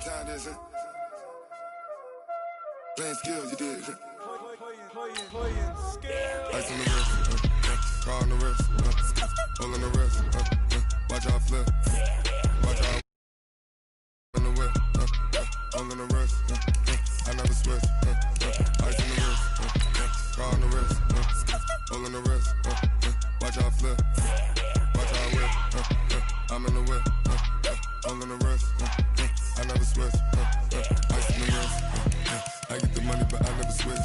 time this, playing skills, you did. Playing skills. Ice on the wrist, car on the wrist, hole in the wrist, watch out flip, watch out in the whip, hole in the wrist, I never switch, ice on the wrist, car on the wrist, hole in the wrist, watch out flip, watch out whip, I'm in the whip, hole in the wrist, I never switch, ice on the wrist, I get the money but I never switch.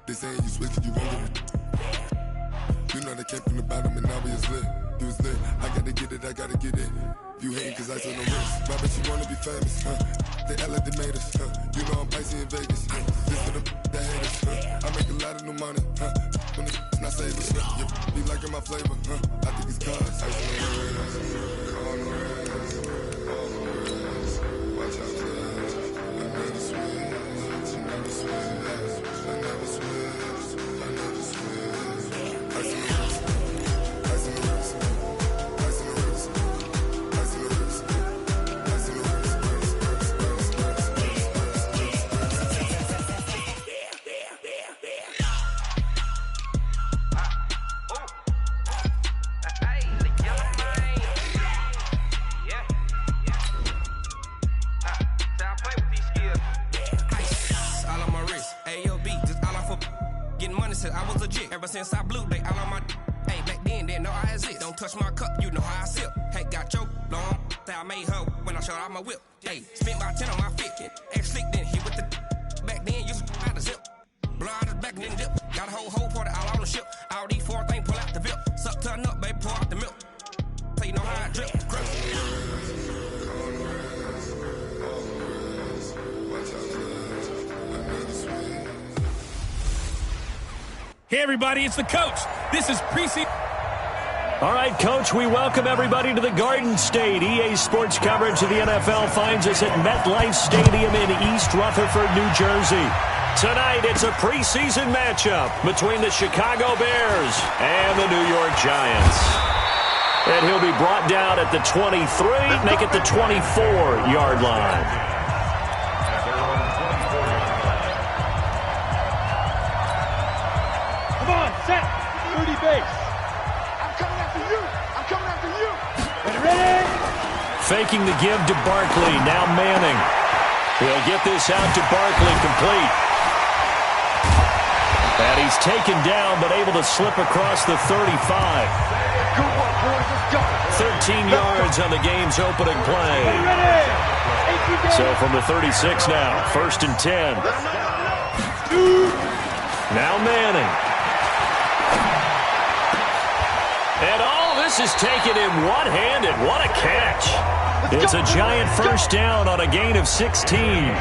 They saying you switch, you won't get it. You know they came from the bottom and now we is lit. You was lit, I gotta get it, I gotta get it. You hating cause I on the wrist. My bitch, you wanna be famous, They act like they made us, You know I'm icy in Vegas, This for the that hate us, I make a lot of new money, When it's not savers, You be liking my flavor, I think it's cause. Ice on the wrist, on the wrist, on the wrist. Watch out, cuz I never switch, I never switch. I never switch, I never switch. Ice in the wrist, ice in the wrist, ice in the wrist, ice in the wrist, ice in the wrist, I was legit. Ever since I blew, they all on my hey, back then, didn't know I exist. Don't touch my cup, you know how I sip. Hey, got your long, that I made her when I showed out my whip. Hey, spent about 10 on my fit. Ex-slick, then hit with the back then, used to out the zip. Blow out the back, then dip. Got a whole party all on the ship. All these four things, pull out the VIP. Suck, turn up, baby, pour out the milk. So you know how I drip. Hey, everybody, it's the coach. This is preseason. All right, Coach, we welcome everybody to the Garden State. EA Sports coverage of the NFL finds us at MetLife Stadium in East Rutherford, New Jersey. Tonight, it's a preseason matchup between the Chicago Bears and the New York Giants. And he'll be brought down at the 23, make it the 24-yard line. Set. 30 base. I'm coming after you. I'm coming after you. Ready? Faking the give to Barkley. Now Manning. He'll get this out to Barkley complete. And he's taken down but able to slip across the 35. Good work, boys. Let's go. 13 yards on the game's opening play. So from the 36 now. First and 10. Now Manning. And all this is taken in one-handed. What a catch. It's a giant first down on a gain of 16.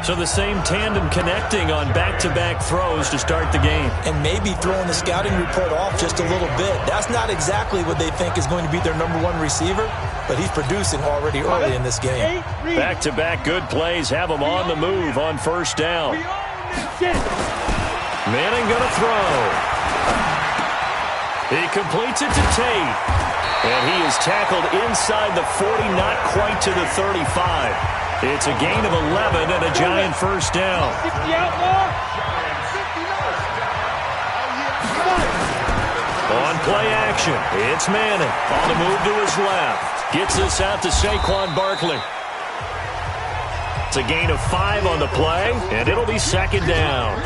So the same tandem connecting on back-to-back throws to start the game. And maybe throwing the scouting report off just a little bit. That's not exactly what they think is going to be their number one receiver, but he's producing already early in this game. Back-to-back good plays have him on the move on first down. Manning going to throw. He completes it to Tate. And he is tackled inside the 40, not quite to the 35. It's a gain of 11 and a giant first down. On play action, it's Manning. On the move to his left. Gets this out to Saquon Barkley. It's a gain of 5 on the play, and it'll be second down.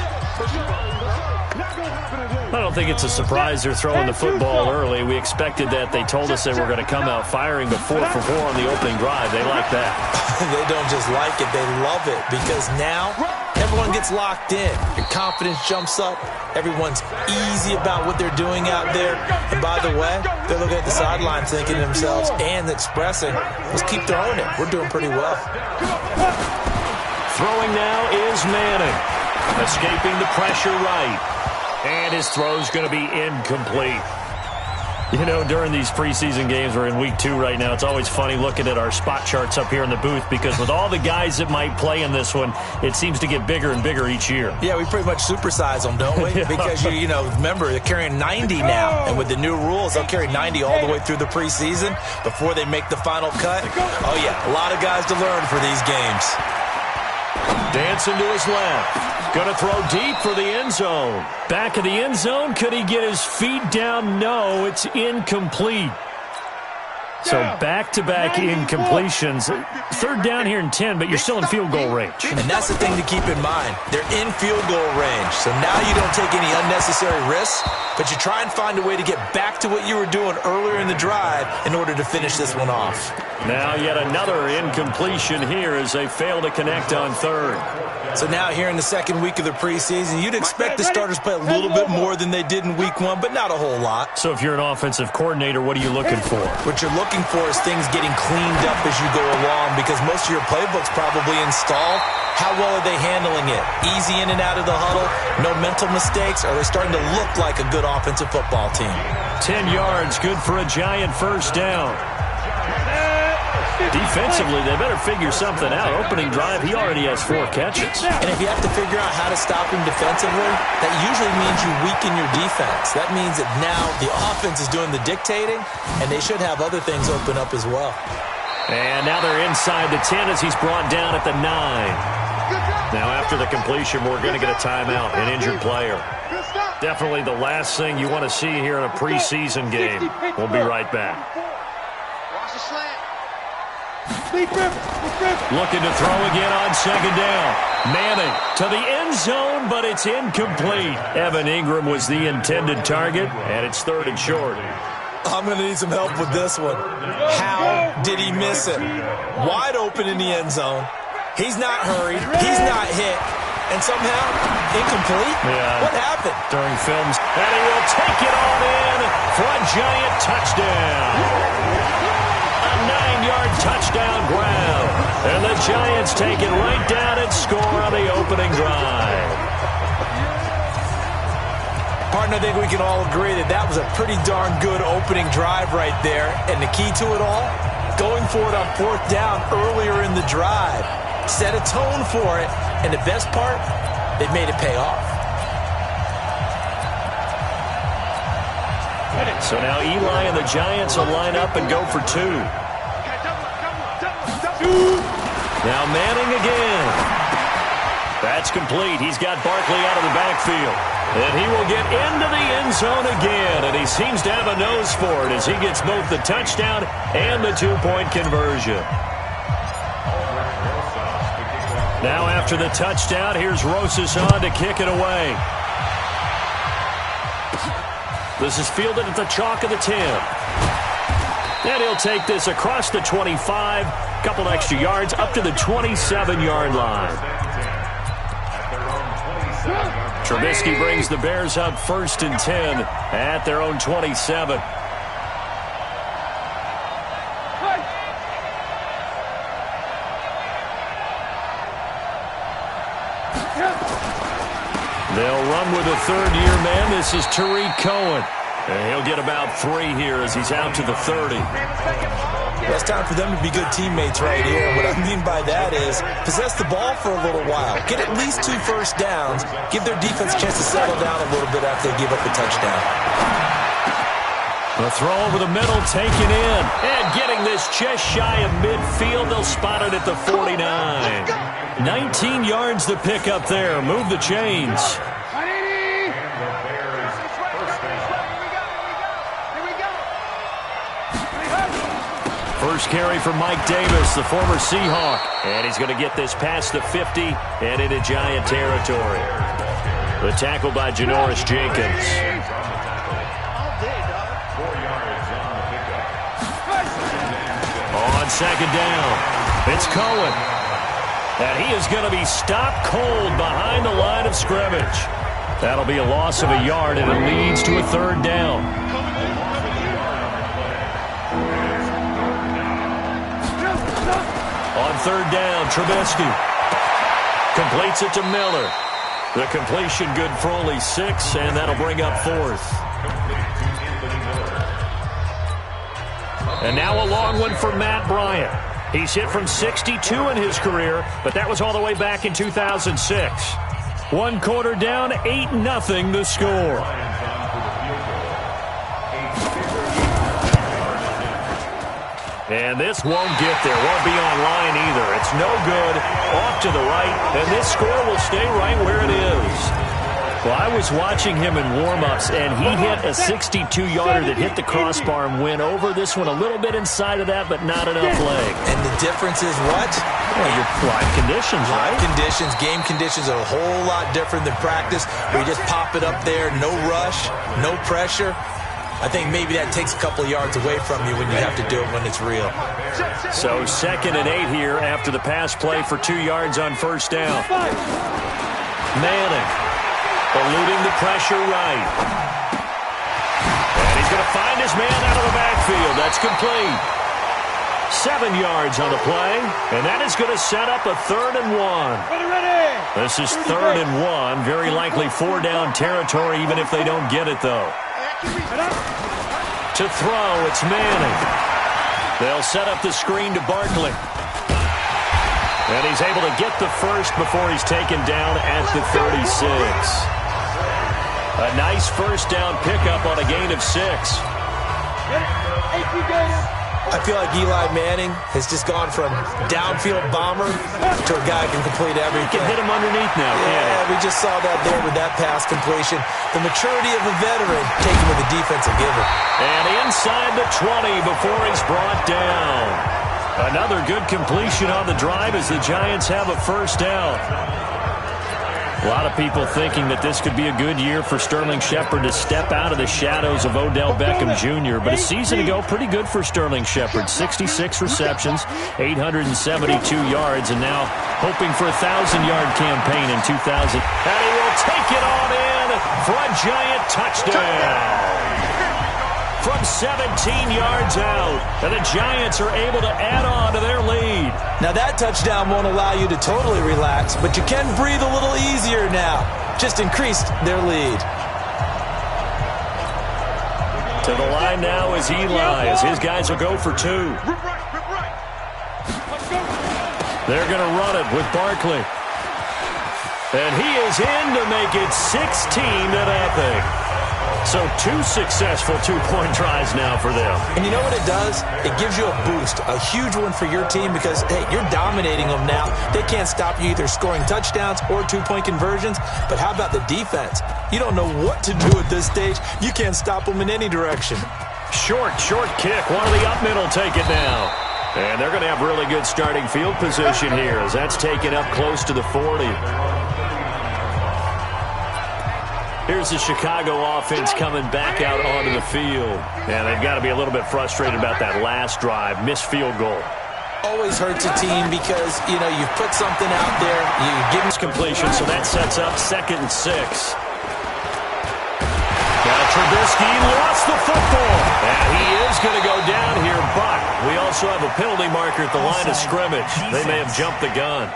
I don't think it's a surprise they're throwing the football early. We expected that. They told us they were going to come out firing, but 4 for 4 on the opening drive. They like that. They don't just like it, they love it, because now everyone gets locked in. Your confidence jumps up. Everyone's easy about what they're doing out there. And by the way, they're looking at the sideline thinking to themselves and expressing, let's keep throwing it. We're doing pretty well. Throwing now is Manning. Escaping the pressure right. And his throw's going to be incomplete. You know, during these preseason games, we're in week 2 right now, it's always funny looking at our spot charts up here in the booth because with all the guys that might play in this one, it seems to get bigger and bigger each year. Yeah, we pretty much supersize them, don't we? Because, you know, remember, they're carrying 90 now. And with the new rules, they'll carry 90 all the way through the preseason before they make the final cut. Oh, yeah, a lot of guys to learn for these games. Dancing to his left. Going to throw deep for the end zone. Back of the end zone. Could he get his feet down? No, it's incomplete. So back-to-back incompletions. Third down here in 10, but you're still in field goal range. And that's the thing to keep in mind. They're in field goal range. So now you don't take any unnecessary risks, but you try and find a way to get back to what you were doing earlier in the drive in order to finish this one off. Now yet another incompletion here as they fail to connect on third. So now here in the second week of the preseason, you'd expect the starters to play a little bit more than they did in week 1, but not a whole lot. So if you're an offensive coordinator, what are you looking for? What you're looking for is things getting cleaned up as you go along because most of your playbook's probably installed. How well are they handling it? Easy in and out of the huddle? No mental mistakes? Are they starting to look like a good offensive football team? 10 yards, good for a Giant first down. Defensively, they better figure something out. Opening drive, he already has 4 catches. And if you have to figure out how to stop him defensively, that usually means you weaken your defense. That means that now the offense is doing the dictating, and they should have other things open up as well. And now they're inside the 10 as he's brought down at the 9. Now after the completion, we're going to get a timeout, an injured player. Definitely the last thing you want to see here in a preseason game. We'll be right back. Watch the slant. Looking to throw again on second down. Manning to the end zone, but it's incomplete. Evan Ingram was the intended target, and it's 3rd and short. I'm going to need some help with this one. How did he miss it? Wide open in the end zone. He's not hurried. He's not hit. And somehow, incomplete? Yeah. What happened? During films. And he will take it on in for a Giant touchdown. A 9-yard touchdown grab. And the Giants take it right down and score on the opening drive. Partner, I think we can all agree that that was a pretty darn good opening drive right there. And the key to it all, going for it on 4th down earlier in the drive. Set a tone for it. And the best part, they've made it pay off. So now Eli and the Giants will line up and go for 2. Now Manning again. That's complete. He's got Barkley out of the backfield. And he will get into the end zone again. And he seems to have a nose for it as he gets both the touchdown and the 2-point conversion. Now after the touchdown, here's Rosas on to kick it away. This is fielded at the chalk of the 10. And he'll take this across the 25, couple extra yards, up to the 27-yard line. Trubisky brings the Bears up 1st and 10 at their own 27. They'll run with a 3rd-year man. This is Tariq Cohen. And he'll get about 3 here as he's out to the 30. Well, it's time for them to be good teammates right here. What I mean by that is possess the ball for a little while. Get at least 2 first downs. Give their defense a chance to settle down a little bit after they give up a touchdown. The throw over the middle taken in. And getting this just shy of midfield. They'll spot it at the 49. 19 yards to pick up there. Move the chains. First carry for Mike Davis, the former Seahawk. And he's going to get this past the 50 and into Giant territory. The tackle by Janoris Jenkins. On second down, it's Cohen. And he is going to be stopped cold behind the line of scrimmage. That'll be a loss of a yard, and it leads to a 3rd down. On 3rd down, Trubisky completes it to Miller. The completion good for only 6, and that'll bring up 4th. And now a long one for Matt Bryant. He's hit from 62 in his career, but that was all the way back in 2006. 1 quarter down, 8-0 the score. And this won't get there. Won't be online either. It's no good. Off to the right. And this score will stay right where it is. Well, I was watching him in warm-ups, and he hit a 62-yarder that hit the crossbar and went over. This one a little bit inside of that, but not enough leg. And the difference is what? Well, your live conditions, right? Live conditions, game conditions are a whole lot different than practice, where you just pop it up there, no rush, no pressure. I think maybe that takes a couple of yards away from you when you have to do it when it's real. So 2nd and 8 here after the pass play for 2 yards on first down. Manning eluding the pressure right. And he's going to find his man out of the backfield. That's complete. 7 yards on the play, and that is going to set up a 3rd and 1. This is 3rd and 1. Very likely 4-down territory, even if they don't get it, though. To throw, it's Manning. They'll set up the screen to Barkley. And he's able to get the first before he's taken down at the 36. A nice first down pickup on a gain of 6. I feel like Eli Manning has just gone from downfield bomber to a guy who can complete everything. He can hit him underneath now, yeah, we just saw that there with that pass completion. The maturity of a veteran taken with the defensive giver. And inside the 20 before he's brought down. Another good completion on the drive as the Giants have a first down. A lot of people thinking that this could be a good year for Sterling Shepard to step out of the shadows of Odell Beckham Jr. But a season ago, pretty good for Sterling Shepard. 66 receptions, 872 yards, and now hoping for a 1,000-yard campaign in 2000. And he will take it on in for a Giant touchdown. From 17 yards out, and the Giants are able to add on to their lead. Now that touchdown won't allow you to totally relax, but you can breathe a little easier now. Just increased their lead. To the line now is Eli, as his guys will go for 2. They're going to run it with Barkley. And he is in to make it 16-0. So 2 successful 2-point tries now for them. And you know what it does? It gives you a boost, a huge one for your team because, hey, you're dominating them now. They can't stop you either scoring touchdowns or 2-point conversions. But how about the defense? You don't know what to do at this stage. You can't stop them in any direction. Short kick. One of the up middle take it now. And they're going to have really good starting field position here as that's taken up close to the 40. Here's the Chicago offense coming back out onto the field. And they've got to be a little bit frustrated about that last drive. Missed field goal. Always hurts a team because, you know, you've put something out there. You give them completion, so that sets up 2nd and 6. Now Trubisky lost the football. And he is going to go down here, but we also have a penalty marker at the line of scrimmage. They may have jumped the gun.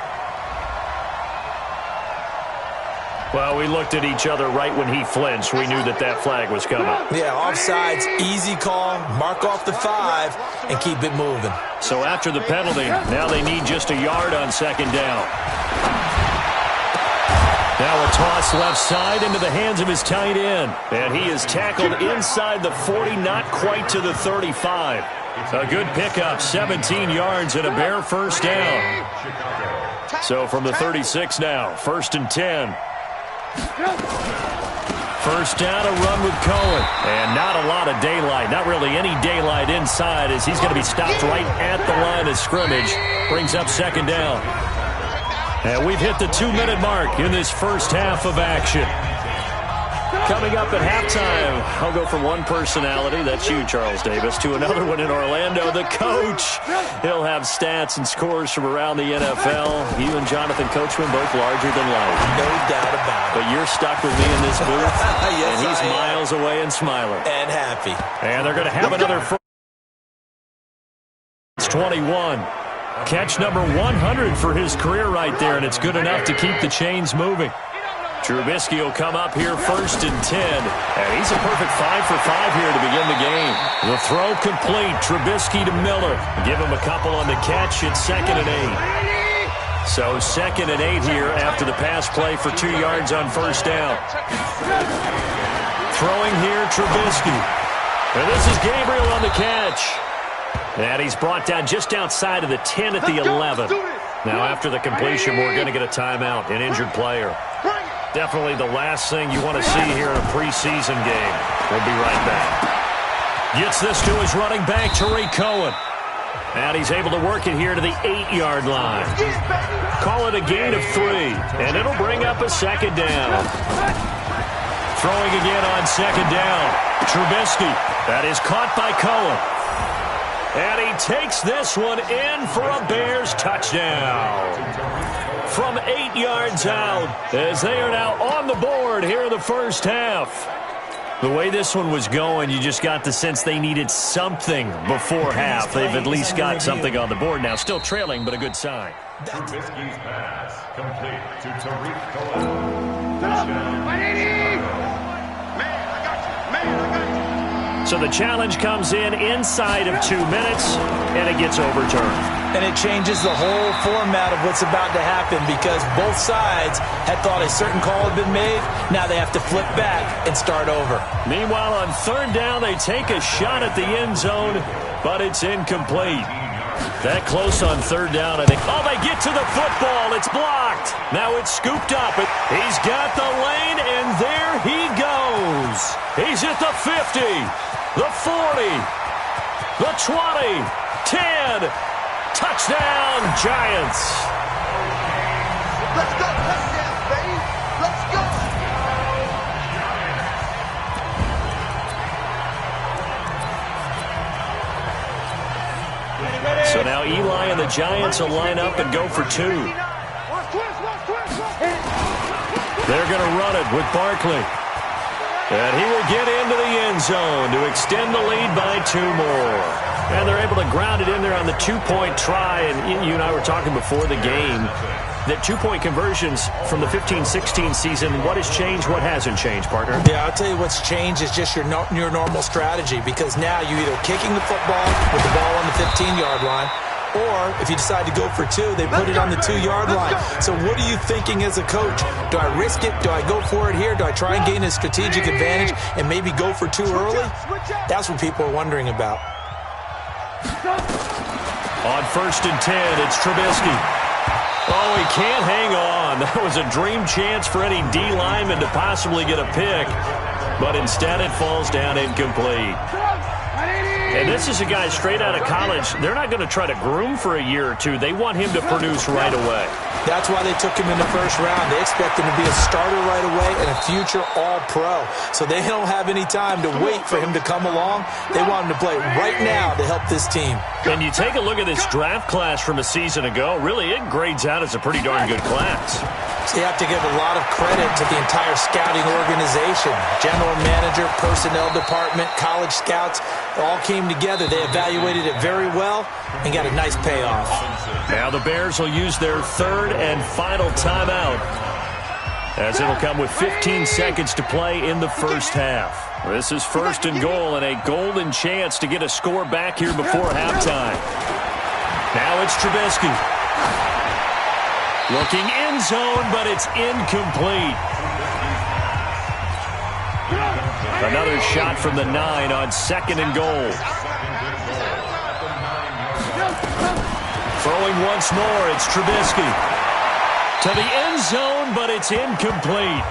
Well, we looked at each other right when he flinched. We knew that that flag was coming. Yeah, offsides, easy call, mark off the 5, and keep it moving. So after the penalty, now they need just a yard on 2nd down. Now a toss left side into the hands of his tight end. And he is tackled inside the 40, not quite to the 35. A good pickup, 17 yards and a bare first down. So from the 36 now, 1st and 10. First down, a run with Cohen. And not a lot of daylight. Not really any daylight inside as he's going to be stopped right at the line of scrimmage. Brings up 2nd down. And we've hit the 2-minute mark in this first half of action. Coming up at halftime, I'll go from one personality, that's you, Charles Davis, to another one in Orlando, the coach. He'll have stats and scores from around the NFL. You and Jonathan Coachman both larger than life. No doubt about it. But you're stuck with me in this booth, yes, and he's miles away and smiling. And happy. And they're going to have another first. It's 21. Catch number 100 for his career right there, and it's good enough to keep the chains moving. Trubisky will come up here 1st and 10. And he's a perfect 5 for 5 here to begin the game. The throw complete. Trubisky to Miller. Give him a couple on the catch. It's 2nd and 8. So 2nd and 8 here after the pass play for 2 yards on 1st down. Throwing here, Trubisky. And this is Gabriel on the catch. And he's brought down just outside of the 10 at the 11. Now after the completion, we're going to get a timeout, an injured player. Definitely the last thing you want to see here in a preseason game. We'll be right back. Gets this to his running back, Tariq Cohen. And he's able to work it here to the 8-yard line. Call it a gain of 3, and it'll bring up a 2nd down. Throwing again on 2nd down. Trubisky. That is caught by Cohen. And he takes this one in for a Bears touchdown. From 8 yards out, as they are now on the board here in the first half. The way this one was going, you just got the sense they needed something before half. They've at least got something on the board now. Still trailing, but a good sign. Trubisky's pass complete to Tariq Cohen. Touchdown. So the challenge comes in inside of 2 minutes, and it gets overturned. And it changes the whole format of what's about to happen because both sides had thought a certain call had been made. Now they have to flip back and start over. Meanwhile, on 3rd down, they take a shot at the end zone, but it's incomplete. That close on 3rd down, I think. Oh, they get to the football. It's blocked. Now it's scooped up. He's got the lane, and there he goes. He's at the 50, the 40, the 20, 10. Touchdown, Giants. Let's go, touchdown, baby. Let's go. So now Eli and the Giants will line up and go for 2. They're going to run it with Barkley. And he will get into the end zone to extend the lead by 2 more. And they're able to ground it in there on the 2-point try. And you and I were talking before the game that 2-point conversions from the 15-16 season, what has changed, what hasn't changed, partner? Yeah, I'll tell you what's changed is just your normal strategy because now you're either kicking the football with the ball on the 15-yard line, or if you decide to go for 2, they put it on the 2-yard line. So what are you thinking as a coach? Do I risk it? Do I go for it here? Do I try and gain a strategic advantage and maybe go for 2 early? That's what people are wondering about. On 1st and 10, it's Trubisky. Oh, he can't hang on. That was a dream chance for any D lineman to possibly get a pick, but instead it falls down incomplete. And this is a guy straight out of college. They're not going to try to groom for a year or 2. They want him to produce right away. That's why they took him in the first round. They expect him to be a starter right away and a future all-pro. So they don't have any time to wait for him to come along. They want him to play right now to help this team. And you take a look at this draft class from a season ago, really it grades out as a pretty darn good class. So you have to give a lot of credit to the entire scouting organization. General manager, personnel department, college scouts, all came together. They evaluated it very well and got a nice payoff. Now the Bears will use their 3rd and final timeout, as it'll come with 15 seconds to play in the first half. This is 1st and goal and a golden chance to get a score back here before halftime. Now it's Trubisky. Looking end zone, but it's incomplete. Another shot from the 9 on 2nd and goal. Throwing once more, it's Trubisky. To the end zone, but it's incomplete.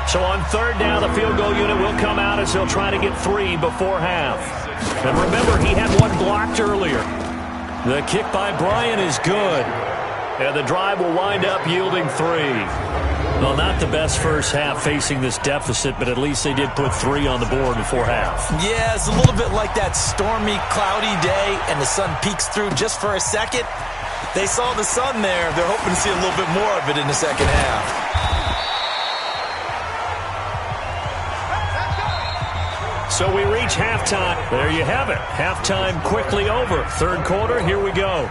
So on 3rd down, the field goal unit will come out as they'll try to get 3 before half. And remember, he had 1 blocked earlier. The kick by Bryant is good. And the drive will wind up yielding 3. Well, not the best first half facing this deficit, but at least they did put 3 on the board before half. Yeah, it's a little bit like that stormy, cloudy day, and the sun peeks through just for a second. They saw the sun there. They're hoping to see a little bit more of it in the second half. So we reach halftime. There you have it. Halftime quickly over. 3rd quarter, here we go.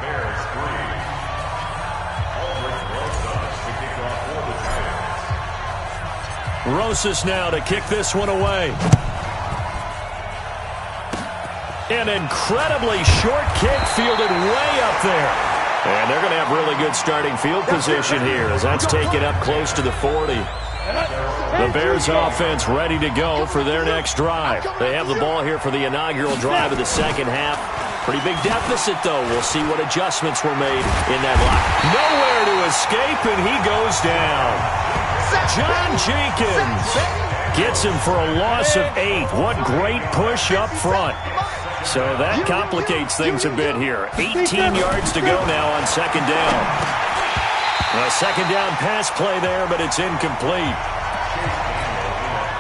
Rosas now to kick this one away. An incredibly short kick fielded way up there. And they're going to have really good starting field position here as that's taken up close to the 40. The Bears offense ready to go for their next drive. They have the ball here for the inaugural drive of the second half. Pretty big deficit, though. We'll see what adjustments were made in that lock. Nowhere to escape, and he goes down. John Jenkins gets him for a loss of 8. What great push up front. So that complicates things a bit here. 18 yards to go now on second down. A second down pass play there, but it's incomplete.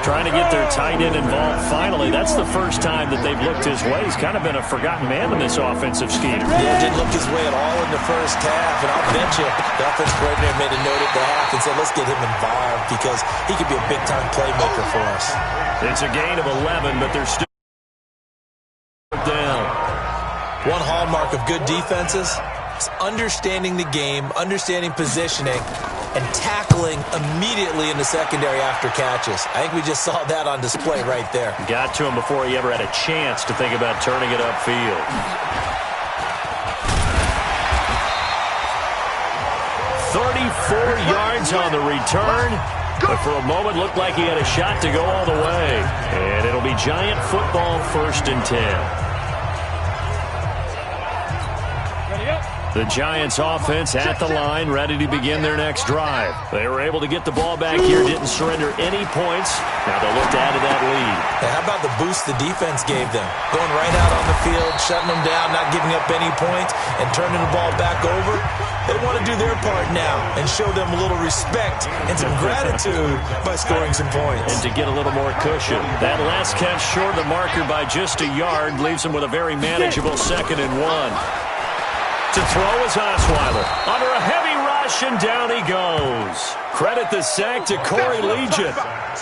Trying to get their tight end involved finally. That's the first time that they've looked his way. He's kind of been a forgotten man in this offensive scheme. Yeah, didn't look his way at all in the first half. And I'll bet you the offensive coordinator made a note at the half and said, let's get him involved because he could be a big-time playmaker for us. It's a gain of 11, but they're still down. One hallmark of good defenses is understanding the game, understanding positioning, and tackling immediately in the secondary after catches. I think we just saw that on display right there. Got to him before he ever had a chance to think about turning it upfield. 34 yards on the return, but for a moment looked like he had a shot to go all the way. And it'll be Giant football, 1st and 10. The Giants offense at the line, ready to begin their next drive. They were able to get the ball back here, didn't surrender any points. Now they'll look to add to that lead. Hey, how about the boost the defense gave them? Going right out on the field, shutting them down, not giving up any points, and turning the ball back over. They want to do their part now and show them a little respect and some gratitude by scoring some points. And to get a little more cushion. That last catch short of the marker by just a yard leaves them with a very manageable 2nd and 1. To throw is Osweiler. Under a heavy rush, and down he goes. Credit the sack to Corey Legion.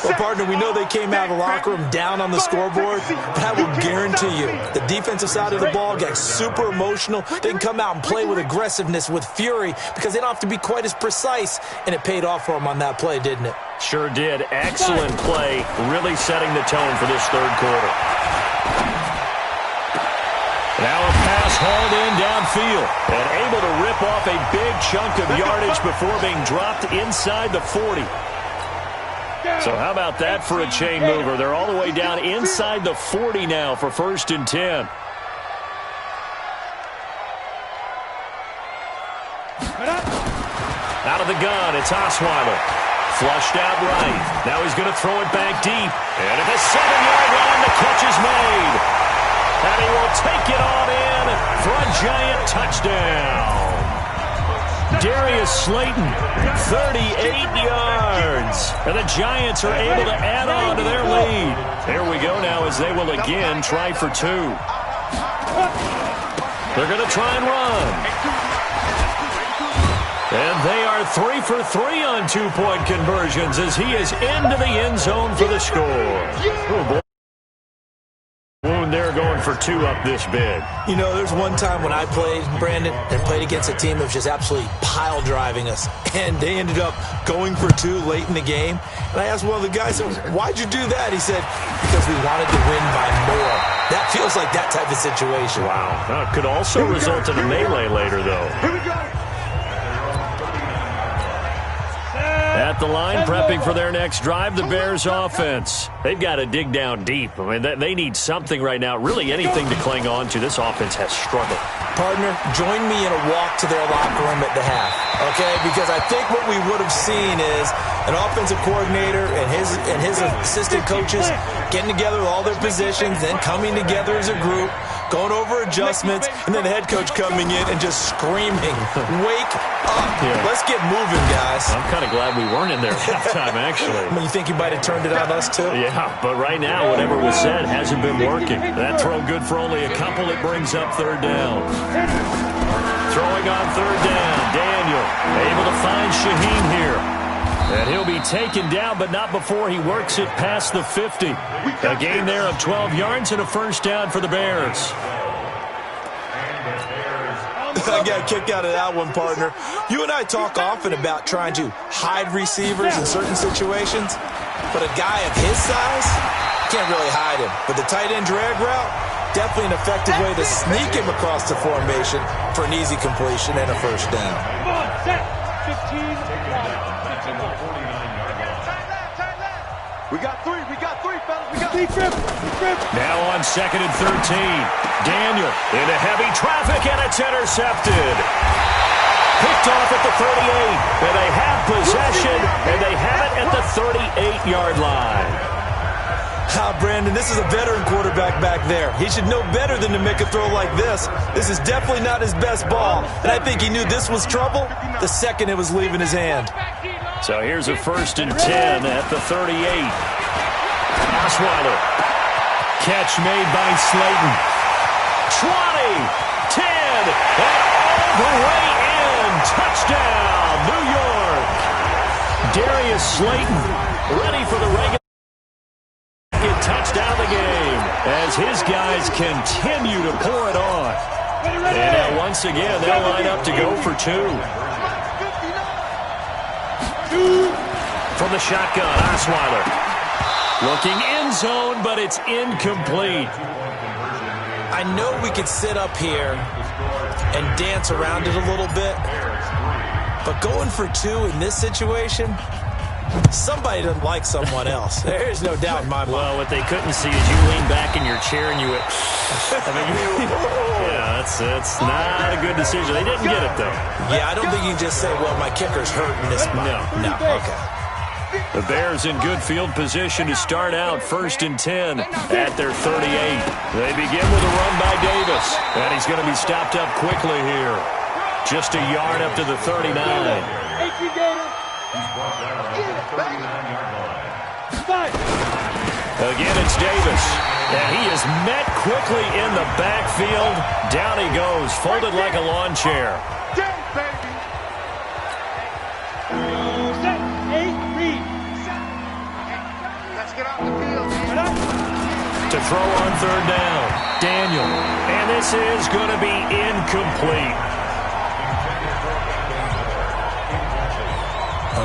Well, partner, we know they came out of the locker room down on the scoreboard, but I will guarantee you the defensive side of the ball got super emotional. They can come out and play with aggressiveness, with fury, because they don't have to be quite as precise, and it paid off for them on that play, didn't it? Sure did. Excellent play, really setting the tone for this third quarter. Now a pass hauled in downfield and able to rip off a big chunk of yardage before being dropped inside the 40. So how about that for a chain mover? They're all the way down inside the 40 now for 1st and 10. Out of the gun, it's Osweiler. Flushed out right. Now he's going to throw it back deep. And at the 7-yard line, the catch is made. And he will take it on in for a Giant touchdown. Darius Slayton, 38 yards. And the Giants are able to add on to their lead. Here we go now as they will again try for 2. They're going to try and run. And they are 3 for 3 on 2-point conversions as he is into the end zone for the score. Oh, boy. They're going for 2 up this big. You know, there's one time when I played, Brandon, and played against a team that was just absolutely pile driving us. And they ended up going for 2 late in the game. And I asked one of the guys, why'd you do that? He said, because we wanted to win by more. That feels like that type of situation. Wow. Well, it could also result in a melee later, though. Here we go. At the line, prepping for their next drive, the Bears offense. They've got to dig down deep. I mean, they need something right now, really anything to cling on to. This offense has struggled. Partner, join me in a walk to their locker room at the half, okay? Because I think what we would have seen is an offensive coordinator and his assistant coaches getting together with all their positions, then coming together as a group, going over adjustments, and then the head coach coming in and just screaming, wake up. Yeah. Let's get moving, guys. I'm kind of glad we weren't in there at halftime, actually. I mean, you think you might have turned it on us, too? Yeah, but right now, whatever was said hasn't been working. That throw good for only a couple. It brings up 3rd down. Throwing on 3rd down. Daniel able to find Shaheen here. And he'll be taken down, but not before he works it past the 50. A gain there of 12 yards and a 1st down for the Bears. I got a kick out of that one, partner. You and I talk often about trying to hide receivers in certain situations. But a guy of his size, can't really hide him. But the tight end drag route, definitely an effective way to sneak him across the formation for an easy completion and a first down. Come on, set. 15. We got three, fellas. We got three. Now on 2nd and 13. Daniel into heavy traffic, and it's intercepted. Picked off at the 38. And they have possession, and they have it at the 38-yard line. Brandon, this is a veteran quarterback back there. He should know better than to make a throw like this. This is definitely not his best ball, and I think he knew this was trouble the second it was leaving his hand. So here's a 1st and 10 at the 38. Osweiler. Catch made by Slayton. 20, 10, and all the way in. Touchdown, New York. Darius Slayton ready for the regular touchdown of the game as his guys continue to pour it on. And now once again, they'll line up to go for two. From the shotgun, Osweiler. Looking end zone, but it's incomplete. I know we could sit up here and dance around it a little bit, but going for two in this situation, somebody doesn't like someone else. There's no doubt in my mind. Well, what they couldn't see is you lean back in your chair and you went, yeah, that's not a good decision. They didn't get it, though. Yeah, I don't think you can just say, well, my kicker's hurting this spot. No, okay. The Bears in good field position to start out 1st and 10 at their 38. They begin with a run by Davis, and he's going to be stopped up quickly here. Just a yard up to the 39. Again, it's Davis, and he is met quickly in the backfield. Down he goes, folded like a lawn chair. To throw on 3rd down, Daniel, and this is going to be incomplete.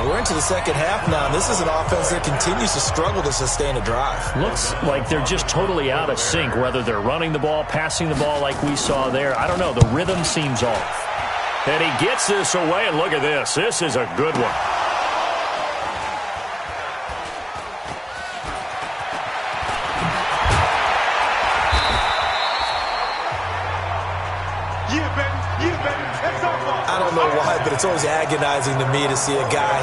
We're into the second half now, and this is an offense that continues to struggle to sustain a drive. Looks like they're just totally out of sync, whether they're running the ball, passing the ball like we saw there. I don't know. The rhythm seems off. And he gets this away, and look at this. This is a good one. I don't know why, but it's always agonizing to me to see a guy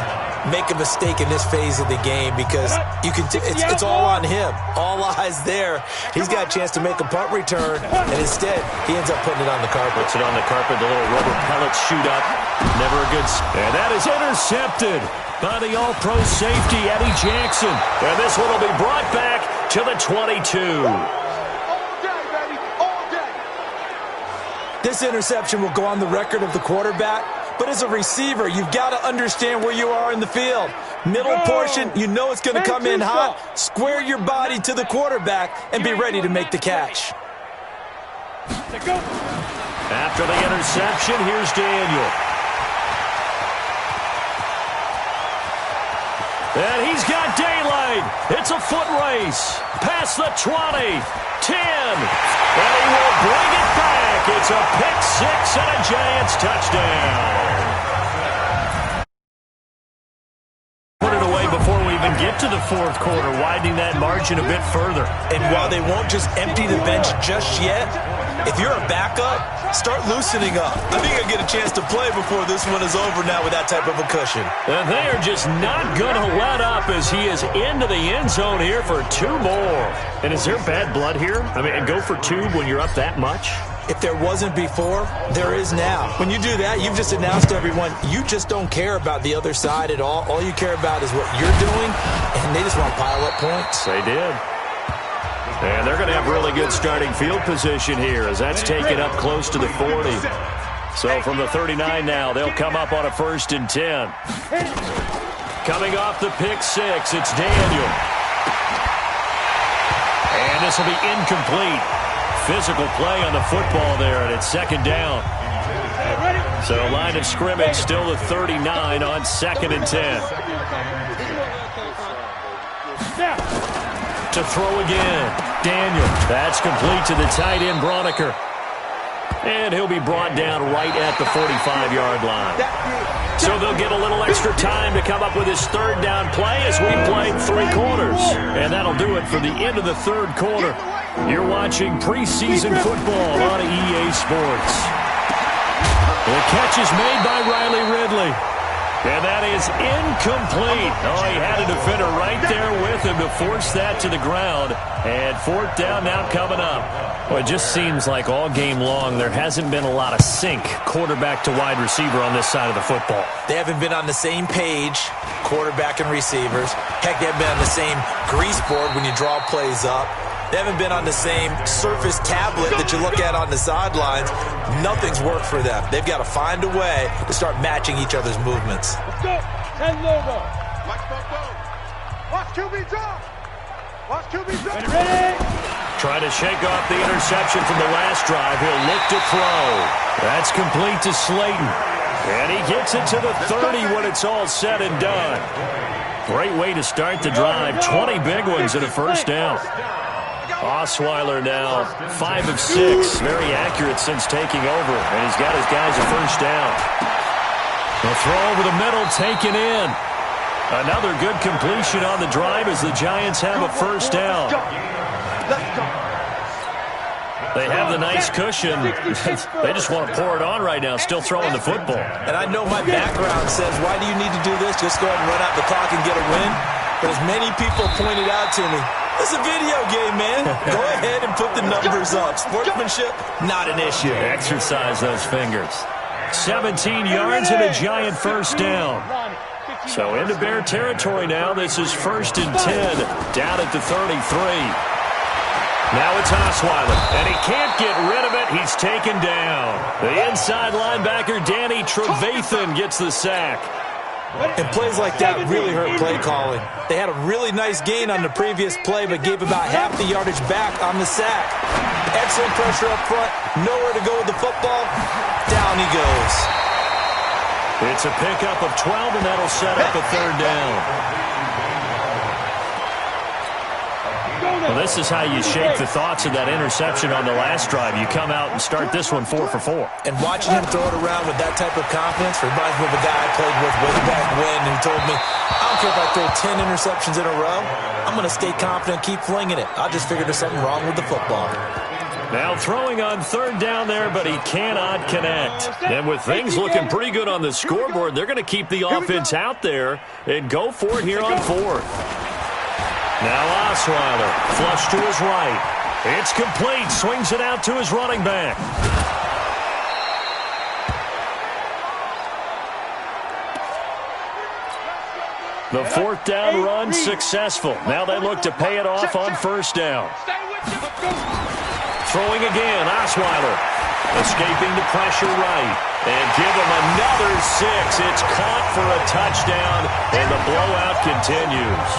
make a mistake in this phase of the game because you can. It's all on him. All eyes there. He's got a chance to make a punt return, and instead he ends up putting it on the carpet. Puts it on the carpet. The little rubber pellets shoot up. Never a good. And that is intercepted by the All-Pro safety Eddie Jackson. And this one will be brought back to the 22. This interception will go on the record of the quarterback, but as a receiver, you've got to understand where you are in the field. Middle portion, you know it's going to come in hot. Square your body to the quarterback and be ready to make the catch. After the interception, here's Daniel. And he's got daylight. It's a foot race. Past the 20, 10, and he will bring it back. It's a pick six and a Giants touchdown. Put it away before we even get to the fourth quarter, widening that margin a bit further. And while they won't just empty the bench just yet, if you're a backup, start loosening up. I think I get a chance to play before this one is over now with that type of a cushion. And they are just not going to let up as he is into the end zone here for two more. And is there bad blood here? I mean, go for two when you're up that much? If there wasn't before, there is now. When you do that, you've just announced to everyone, you just don't care about the other side at all. All you care about is what you're doing, and they just want to pile up points. They did. And they're going to have really good starting field position here as that's taken up close to the 40. So from the 39 now, they'll come up on a 1st and 10. Coming off the pick six, it's Daniel. And this will be incomplete. Physical play on the football there, and it's 2nd down. So line of scrimmage still the 39 on 2nd and 10. To throw again. Daniel. That's complete to the tight end, Broniker. And he'll be brought down right at the 45-yard line. So they'll get a little extra time to come up with his third down play as we played 3 quarters. And that'll do it for the end of the third quarter. You're watching preseason football on EA Sports. The catch is made by Riley Ridley. And that is incomplete. Oh, he had a defender right there with him to force that to the ground. And 4th down now coming up. Well, it just seems like all game long there hasn't been a lot of sync quarterback to wide receiver on this side of the football. They haven't been on the same page, quarterback and receivers. Heck, they haven't been on the same grease board when you draw plays up. They haven't been on the same Surface tablet that you look at on the sidelines. Nothing's worked for them. They've got to find a way to start matching each other's movements. Let's go. 10 logo. Watch QB drop. Watch QB drop. Ready? Trying to shake off the interception from the last drive. He'll look to throw. That's complete to Slayton. And he gets it to the 30 when it's all said and done. Great way to start the drive. 20 big ones and a first down. Osweiler now 5 of 6. Very accurate since taking over. And he's got his guys a first down. The throw over the middle taken in. Another good completion on the drive as the Giants have a first down. They have the nice cushion. They just want to pour it on right now, still throwing the football. And I know my background says, why do you need to do this? Just go ahead and run out the clock and get a win. But as many people pointed out to me, it's a video game, man. Go ahead and put the numbers up. Sportsmanship, not an issue. Exercise those fingers. 17 yards and a Giant first down. So into Bear territory now. This is 1st and 10 down at the 33. Now it's Osweiler, and he can't get rid of it. He's taken down. The inside linebacker, Danny Trevathan, gets the sack. And plays like that really hurt play calling. They had a really nice gain on the previous play, but gave about half the yardage back on the sack. Excellent pressure up front. Nowhere to go with the football. Down he goes. It's a pickup of 12, and that'll set up a 3rd down. Well, this is how you shake the thoughts of that interception on the last drive. You come out and start this one 4 for 4. And watching him throw it around with that type of confidence reminds me of a guy I played with way back when who told me, I don't care if I throw 10 interceptions in a row. I'm going to stay confident and keep flinging it. I just figured there's something wrong with the football. Now throwing on 3rd down there, but he cannot connect. And with things looking pretty good on the scoreboard, they're going to keep the offense out there and go for it here on 4th. Now Osweiler, flush to his right. It's complete. Swings it out to his running back. The 4th down run successful. Now they look to pay it off on 1st down. Throwing again, Osweiler. Escaping the pressure right. And give him another 6. It's caught for a touchdown, and the blowout continues.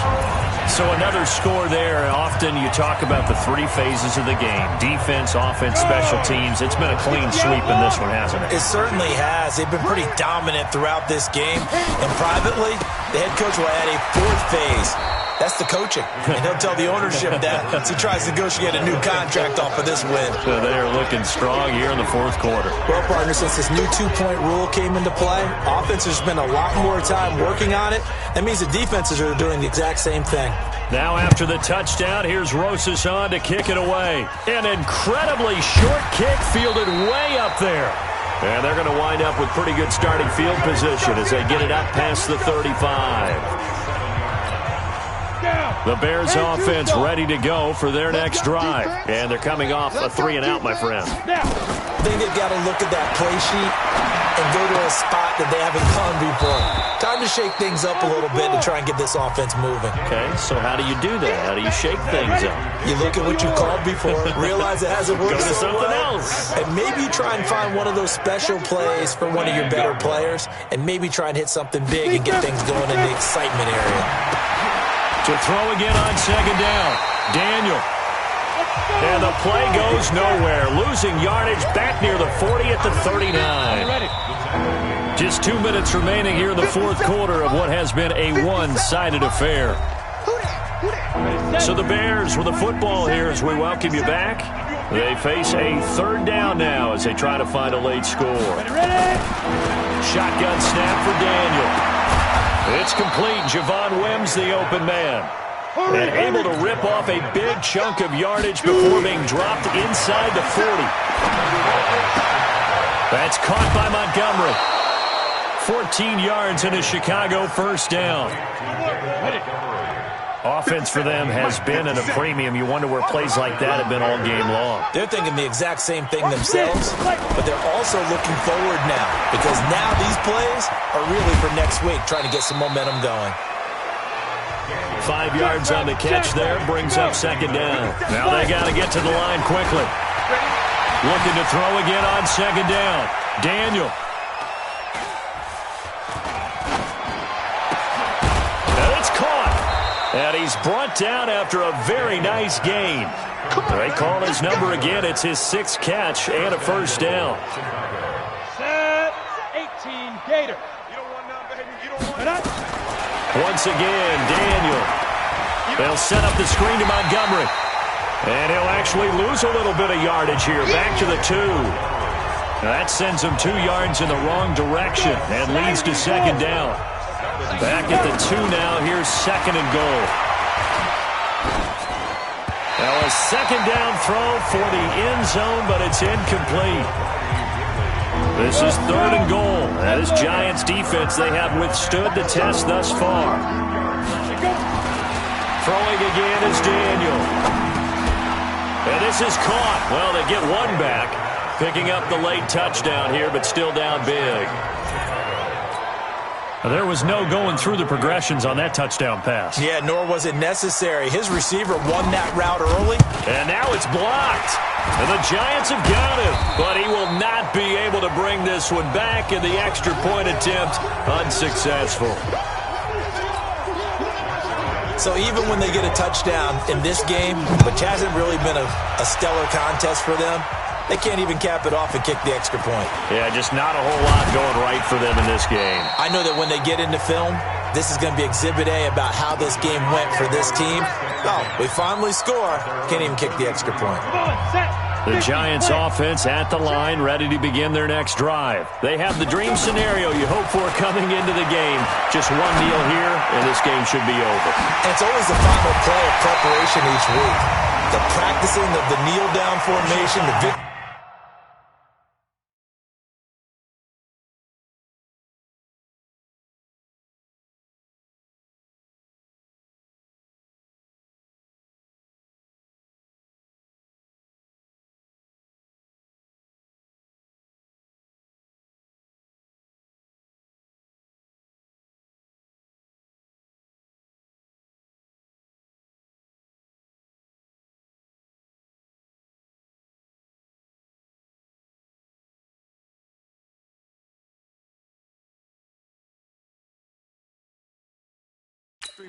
So another score there. Often you talk about the 3 phases of the game. Defense, offense, special teams. It's been a clean sweep in this one, hasn't it? It certainly has. They've been pretty dominant throughout this game. And privately, the head coach will add a 4th phase. That's the coaching. And he'll tell the ownership that as he tries to negotiate a new contract off of this win. So they are looking strong here in the 4th quarter. Well, partner, since this new 2-point rule came into play, offenses spend a lot more time working on it. That means the defenses are doing the exact same thing. Now after the touchdown, here's Rosas on to kick it away. An incredibly short kick fielded way up there. And they're going to wind up with pretty good starting field position as they get it up past the 35. The Bears offense ready to go for their next drive. And they're coming off a 3-and-out, my friend. I think they've got to look at that play sheet and go to a spot that they haven't gone before. Time to shake things up a little bit to try and get this offense moving. Okay, so how do you do that? How do you shake things up? You look at what you called before, realize it hasn't worked Go to so something well, else. and maybe you try and find one of those special plays for one of your better players, and maybe try and hit something big and get things going in the excitement area. To throw again on 2nd down. Daniel. And the play goes nowhere. Losing yardage back near the 40 at the 39. Just 2 minutes remaining here in the 4th quarter of what has been a one-sided affair. So the Bears with the football here as we welcome you back. They face a third down now as they try to find a late score. Shotgun snap for Daniel. It's complete. Javon Wims, the open man. And able to rip off a big chunk of yardage before being dropped inside the 40. That's caught by Montgomery. 14 yards and a Chicago first down. Offense for them has been at a premium. You wonder where plays like that have been all game long. They're thinking the exact same thing themselves, but they're also looking forward now because now these plays are really for next week, trying to get some momentum going. 5 yards on the catch there, brings up second down. Now they got to get to the line quickly. Looking to throw again on second down. Daniel. And it's caught. And he's brought down after a very nice gain. They call his number again. It's his 6th catch and a first down. Set 18 Gator. You don't want none, baby. You don't want none. Once again, Daniel. They'll set up the screen to Montgomery. And he'll actually lose a little bit of yardage here. Back to the 2. That sends him 2 yards in the wrong direction and leads to second down. Back at the 2 now. Here's second and goal. Now a second down throw for the end zone, but it's incomplete. This is third and goal. That is Giants defense. They have withstood the test thus far. Throwing again is Daniel. And this is caught. Well, they get one back. Picking up the late touchdown here, but still down big. There was no going through the progressions on that touchdown pass. Yeah, nor was it necessary. His receiver won that route early. And now it's blocked. And the Giants have got him. But he will not be able to bring this one back, and the extra point attempt unsuccessful. So even when they get a touchdown in this game, which hasn't really been a stellar contest for them, they can't even cap it off and kick the extra point. Yeah, just not a whole lot going right for them in this game. I know that when they get into film, this is going to be Exhibit A about how this game went for this team. Oh, we finally score. Can't even kick the extra point. The Giants offense at the line, ready to begin their next drive. They have the dream scenario you hope for coming into the game. Just one kneel here, and this game should be over. And it's always the final play of preparation each week. The practicing of the kneel-down formation, the victory.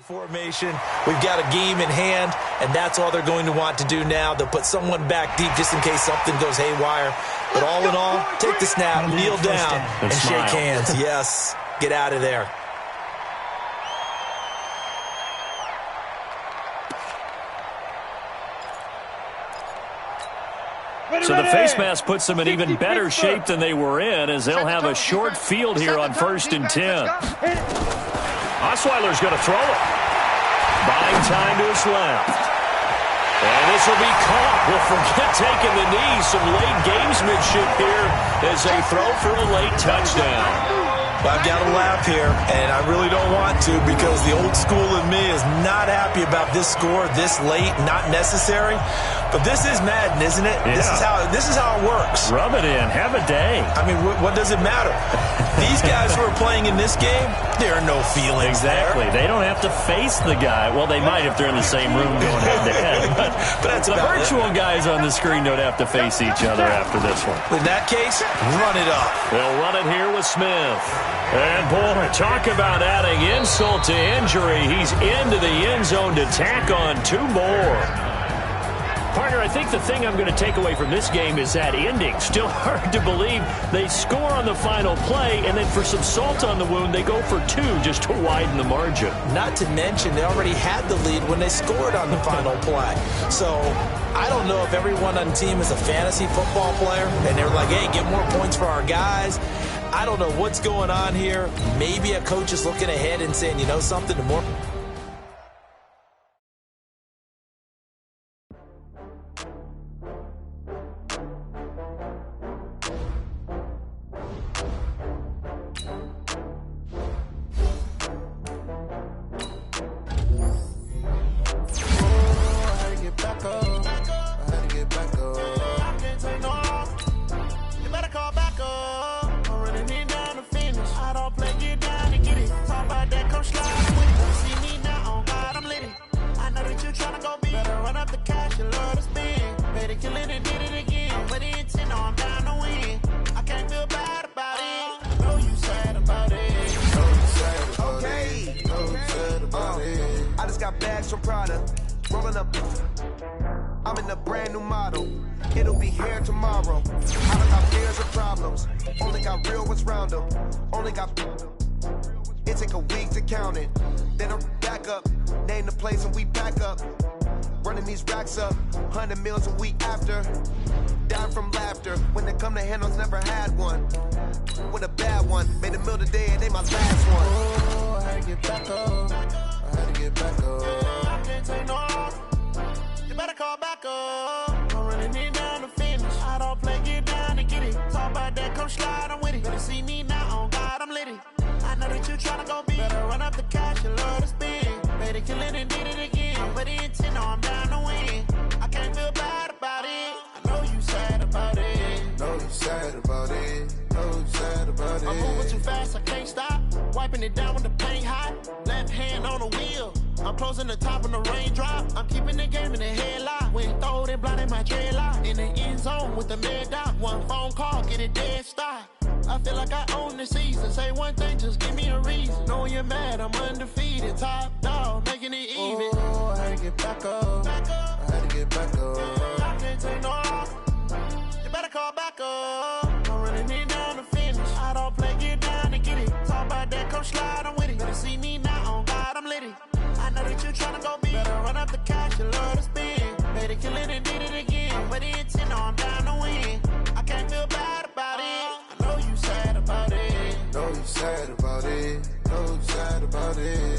Formation. We've got a game in hand, and that's all they're going to want to do now. They'll put someone back deep just in case something goes haywire. But all in all, take the snap, kneel down, and shake hands. Yes, get out of there. So the face mask puts them in even better shape than they were in, as they'll have a short field here on 1st and 10. Osweiler's going to throw it. Buying time to his left. And this will be caught. We'll forget taking the knee. Some late gamesmanship here as they throw for a late touchdown. Well, I've got to laugh here, and I really don't want to because the old school in me is not happy about this score this late, not necessary. But this is Madden, isn't it? Yeah. This is how it works. Rub it in. Have a day. I mean, what does it matter? These guys who are playing in this game, there are no feelings Exactly. there. They don't have to face the guy. Well, they might if they're in the same room going head-to-head. But that's the about virtual guys on the screen don't have to face each other after this one. In that case, run it up. They'll run it here with Smith. And, boy, talk about adding insult to injury. He's into the end zone to tack on 2 more. Partner, I think the thing I'm going to take away from this game is that ending. Still hard to believe they score on the final play, and then for some salt on the wound, they go for 2 just to widen the margin. Not to mention, they already had the lead when they scored on the final play. So I don't know if everyone on the team is a fantasy football player, and they're like, hey, get more points for our guys. I don't know what's going on here. Maybe a coach is looking ahead and saying, you know something, the more... I'm in a brand new model. It'll be here tomorrow. I don't got fears or problems. Only got real ones round them. Only got... It take a week to count it. Then I'm back up. Name the place and we back up. Running these racks up. 100 meals a week after. Down from laughter. When they come to handles, never had one. With a bad one. Made a meal today and they my last one. Oh, I had to get back up. I had to get back up. I can't take no... You better call back up. I'm running it down to finish. I don't play, get down and get it. Talk about that, come slide, I'm with it. Better see me now, on God, I'm litty. I know that you tryna go big. Better run up the cash, you love to spin. Better kill it and did it again. But the intent, no, I'm down to win. I can't feel bad about it. I know you sad about it. Know you sad about it. Know you sad about it. I'm moving too fast, I can't stop. Wiping it down with the paint hot. Left hand on the wheel. I'm closing the top of the raindrop. I'm keeping the game in the headlock. When throw it blind in my dreadlock. In the end zone with the mad dot. One phone call, get it dead stop. I feel like I own the season. Say one thing, just give me a reason. Knowing you're mad, I'm undefeated. Top dog, making it even. Oh, I had to get back up. I had to get back up. I can't take no. You better call back up. I'm running it down to finish. I don't play, get down and get it. Talk about that, come slide, I'm with it. Better see me now, on God, I'm litty. I know that you tryna go big. Better run up the cash, you love to spin. Better kill it and did it again. But the intent, no, I'm down to win. I can't feel bad about it. I know you sad about it. Know you sad about it. Know you sad about it.